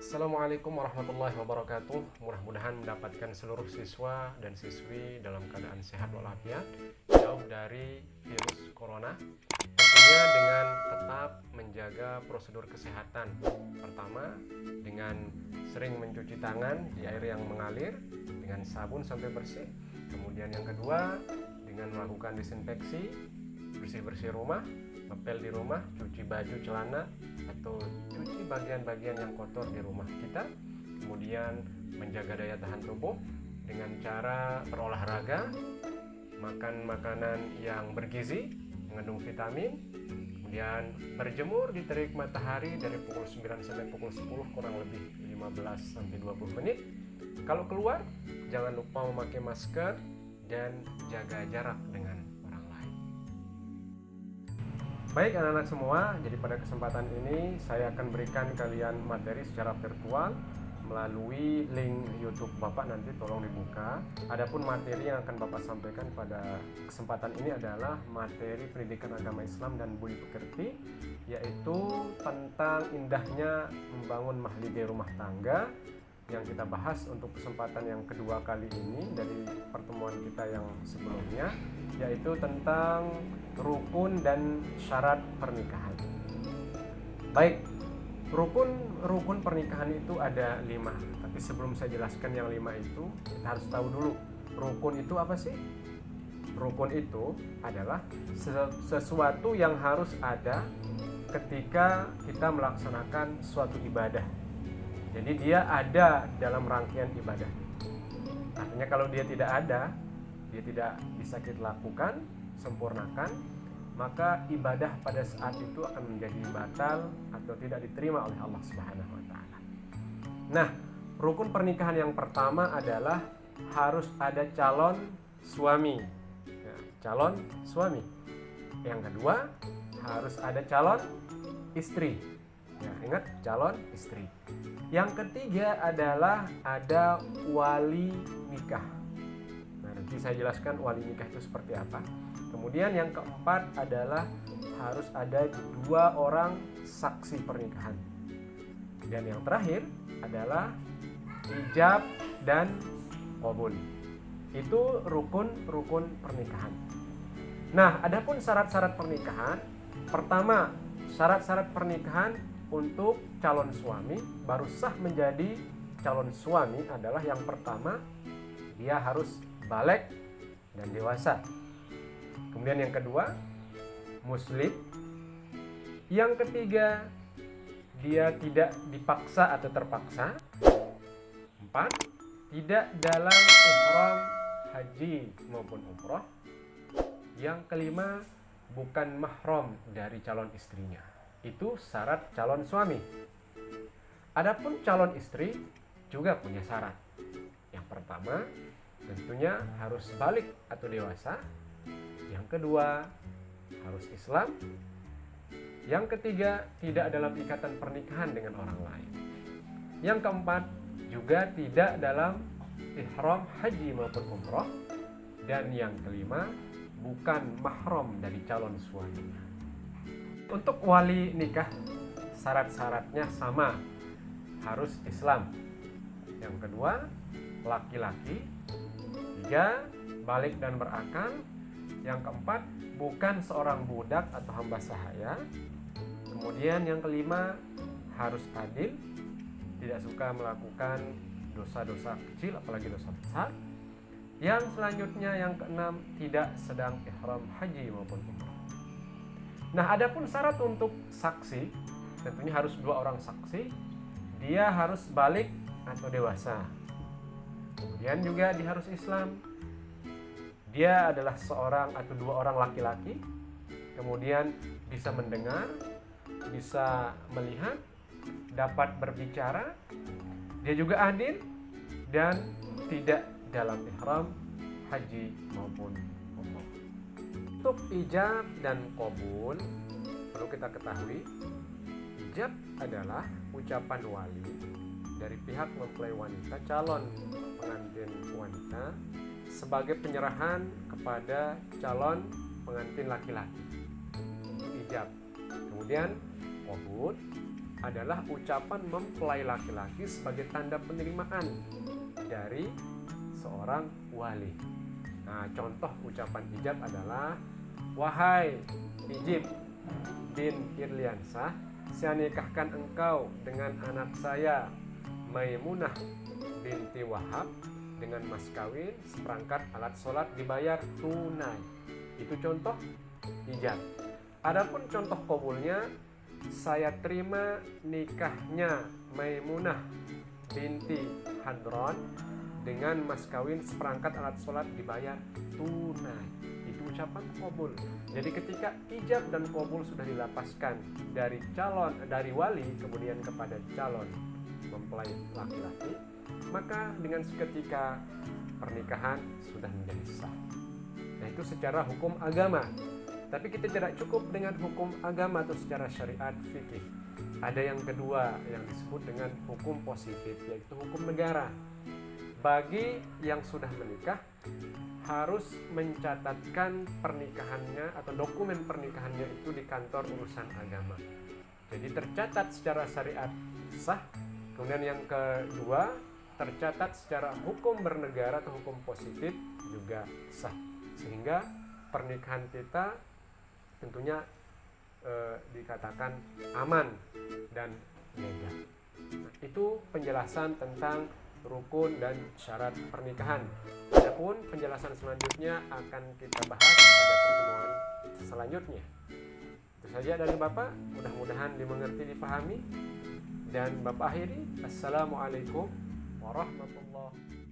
Assalamualaikum warahmatullahi wabarakatuh. Mudah-mudahan mendapatkan seluruh siswa dan siswi dalam keadaan sehat walafiat, jauh dari virus corona. Tentunya dengan tetap menjaga prosedur kesehatan. Pertama, dengan sering mencuci tangan di air yang mengalir dengan sabun sampai bersih. Kemudian yang kedua, dengan melakukan disinfeksi, bersih-bersih rumah, ngepel di rumah, cuci baju, celana, atau cuci bagian-bagian yang kotor di rumah kita. Kemudian menjaga daya tahan tubuh dengan cara berolahraga, makan makanan yang bergizi, mengandung vitamin, kemudian berjemur di terik matahari dari pukul 9 sampai pukul 10 kurang lebih 15 sampai 20 menit. Kalau keluar, jangan lupa memakai masker dan jaga jarak dengan orang lain. Baik anak-anak semua, jadi pada kesempatan ini saya akan berikan kalian materi secara virtual melalui link YouTube Bapak, nanti tolong dibuka. Adapun materi yang akan Bapak sampaikan pada kesempatan ini adalah materi pendidikan agama Islam dan budi pekerti, yaitu tentang indahnya membangun mahlideh rumah tangga yang kita bahas untuk kesempatan yang kedua kali ini dari pertemuan kita yang sebelumnya, yaitu tentang rukun dan syarat pernikahan. Baik, rukun pernikahan itu ada 5, tapi sebelum saya jelaskan yang 5 itu, kita harus tahu dulu rukun itu apa sih? Rukun itu adalah sesuatu yang harus ada ketika kita melaksanakan suatu ibadah. Jadi dia ada dalam rangkaian ibadah. Artinya kalau dia tidak ada, dia tidak bisa kita lakukan, sempurnakan, maka ibadah pada saat itu akan menjadi batal atau tidak diterima oleh Allah Subhanahu wa taala. Nah, rukun pernikahan yang pertama adalah harus ada calon suami. Ya, calon suami. Yang kedua, harus ada calon istri. Ya, ingat, calon istri. Yang ketiga adalah ada wali nikah. Nah, nanti saya jelaskan wali nikah itu seperti apa. Kemudian yang keempat adalah harus ada 2 orang saksi pernikahan. Dan yang terakhir adalah ijab dan qabul. Itu rukun pernikahan. Nah, adapun syarat-syarat pernikahan. Pertama, syarat-syarat pernikahan untuk calon suami baru sah menjadi calon suami adalah yang pertama, dia harus baligh dan dewasa. Kemudian yang kedua, muslim. Yang ketiga, dia tidak dipaksa atau terpaksa. 4, tidak dalam ihram haji maupun umroh. Yang kelima, bukan mahram dari calon istrinya. Itu syarat calon suami. Adapun calon istri juga punya syarat. Yang pertama, tentunya harus baligh atau dewasa. Yang kedua, harus Islam. Yang ketiga, tidak dalam ikatan pernikahan dengan orang lain. Yang keempat, juga tidak dalam ihram haji maupun umroh. Dan yang kelima, bukan mahram dari calon suaminya. Untuk wali nikah, syarat-syaratnya sama, harus Islam. Yang kedua, laki-laki. 3, baligh dan berakal. Yang keempat, bukan seorang budak atau hamba sahaya. Kemudian yang kelima, harus adil, tidak suka melakukan dosa-dosa kecil apalagi dosa besar. Yang selanjutnya yang keenam, tidak sedang ihram haji maupun umrah. Nah, adapun syarat untuk saksi, tentunya harus 2 orang saksi. Dia harus baligh atau dewasa. Kemudian juga dia harus Islam. Dia adalah seorang atau 2 orang laki-laki. Kemudian bisa mendengar, bisa melihat, dapat berbicara. Dia juga adil dan tidak dalam ihram haji maupun umrah. Untuk ijab dan qabul, perlu kita ketahui, ijab adalah ucapan wali dari pihak mempelai wanita, calon pengantin wanita, sebagai penyerahan kepada calon pengantin laki-laki. Itu ijab. Kemudian qabul adalah ucapan mempelai laki-laki sebagai tanda penerimaan dari seorang wali. Nah, contoh ucapan ijab adalah, wahai Ijib bin Irliansah, saya nikahkan engkau dengan anak saya Maimunah binti Wahab dengan mas kawin seperangkat alat sholat dibayar tunai. Itu contoh ijab. Adapun contoh qabulnya, saya terima nikahnya Maimunah binti Hadron dengan mas kawin seperangkat alat sholat dibayar tunai. Itu ucapan qabul. Jadi ketika ijab dan qabul sudah dilapaskan dari wali kemudian kepada calon mempelai laki-laki, maka dengan seketika pernikahan sudah menjadi sah. Nah, itu secara hukum agama. Tapi kita tidak cukup dengan hukum agama atau secara syariat fikih. Ada yang kedua yang disebut dengan hukum positif, yaitu hukum negara. Bagi yang sudah menikah harus mencatatkan pernikahannya atau dokumen pernikahannya itu di kantor urusan agama. Jadi tercatat secara syariat sah. Kemudian yang kedua, tercatat secara hukum bernegara atau hukum positif juga sah. Sehingga pernikahan kita tentunya dikatakan aman dan legal. Nah, itu penjelasan tentang rukun dan syarat pernikahan. Adapun penjelasan selanjutnya akan kita bahas pada pertemuan selanjutnya. Itu saja dari Bapak, mudah-mudahan dimengerti, dipahami. Dan Bapak akhiri, Assalamualaikum warahmatullahi wabarakatuh.